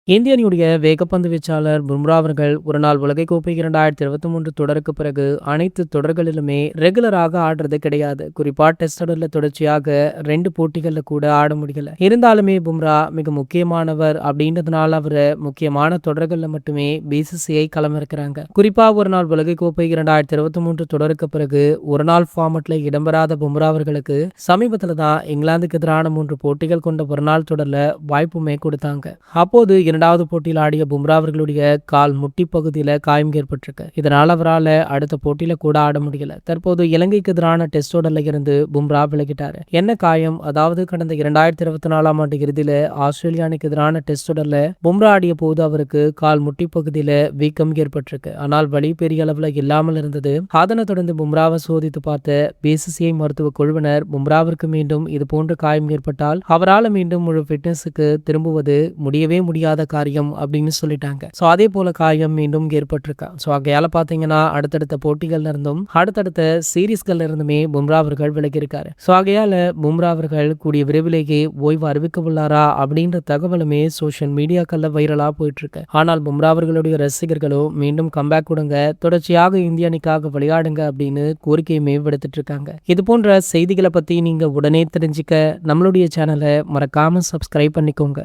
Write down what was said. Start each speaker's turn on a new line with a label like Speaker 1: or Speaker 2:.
Speaker 1: இந்திய அணியுடைய வேகப்பந்து வீச்சாளர் பும்ரா அவர்கள் ஒருநாள் உலகக்கோப்பை 2023 தொடருக்கு பிறகு அனைத்து தொடர்களிலுமே ரெகுலராக ஆடுறது கிடையாது. குறிப்பா டெஸ்ட் தொடர்ல தொடர்ச்சியாக 2 போட்டிகள்ல கூட ஆட முடியல. இருந்தாலுமே பும்ரா மிக முக்கியமானவர் அப்படின்றதுனால அவரை முக்கியமான தொடர்கள்ல மட்டுமே பிசிசிஐ களமிறக்குறாங்க. குறிப்பா ஒருநாள் உலகக்கோப்பை 2023 தொடருக்கு பிறகு ஒருநாள் ஃபார்மட்ல இடம்பெறாத பும்ரா அவர்களுக்கு சமீபத்துல தான் இங்கிலாந்துக்கு எதிரான 3 போட்டிகள் கொண்ட ஒருநாள் தொடர்ல வாய்ப்புமே கொடுத்தாங்க. அப்போது இரண்டாவது போட்டியில் ஆடிய பும்ரா அவர்களுடைய கால் முட்டி பகுதியில் காயம் ஏற்பட்டிருக்கு. இதனால் அவரால் அடுத்த போட்டியில கூட ஆட முடியல. தற்போது இலங்கைக்கு எதிரான டெஸ்ட் தொடர்ல இருந்து பும்ரா விலகிட்டாரு. என்ன காயம்? அதாவது கடந்த 2024ஆம் ஆண்டு இறுதியில ஆஸ்திரேலியா அணிக்கு எதிரான டெஸ்ட் தொடர்ல பும்ரா ஆடிய போது அவருக்கு கால் முட்டி பகுதியில வீக்கம் ஏற்பட்டிருக்கு. ஆனால் வலி பெரிய அளவுல இல்லாமல் இருந்தது. அதனைத் தொடர்ந்து பும்ராவை சோதித்து பார்த்த பிசிசிஐ மருத்துவ குழுவினர் பும்ராவிற்கு மீண்டும் இது போன்ற காயம் ஏற்பட்டால் அவரால் மீண்டும் முழு ஃபிட்னஸுக்கு திரும்புவது முடியவே முடியாத காரியம் அப்படின்னு சொல்லிட்டாங்க. ஸோ அதே போல காயம் மீண்டும் ஏற்பட்டிருக்கா. ஸோ ஆகையால பார்த்தீங்கன்னா அடுத்தடுத்த போட்டிகள்ல இருந்தும் அடுத்தடுத்த சீரீஸ்கள்ல இருந்துமே பும்ரா அவர்கள் விலகியிருக்காரு. ஸோ ஆகையால பும்ரா அவர்கள் கூடிய விரைவிலேயே ஓய்வு அறிவிக்க உள்ளாரா அப்படின்ற தகவலுமே சோஷியல் மீடியாக்கள்ல வைரலா போயிட்டு இருக்கு. ஆனால் பும்ரா அவர்களுடைய ரசிகர்களோ மீண்டும் கம்பேக் கொடுங்க, தொடர்ச்சியாக இந்திய அணிக்காக விளையாடுங்க அப்படின்னு கோரிக்கையுமே விடுத்துட்டு இருக்காங்க. இது போன்ற செய்திகளை பத்தி நீங்க உடனே தெரிஞ்சுக்க நம்மளுடைய சேனலை மறக்காம சப்ஸ்கிரைப் பண்ணிக்கோங்க.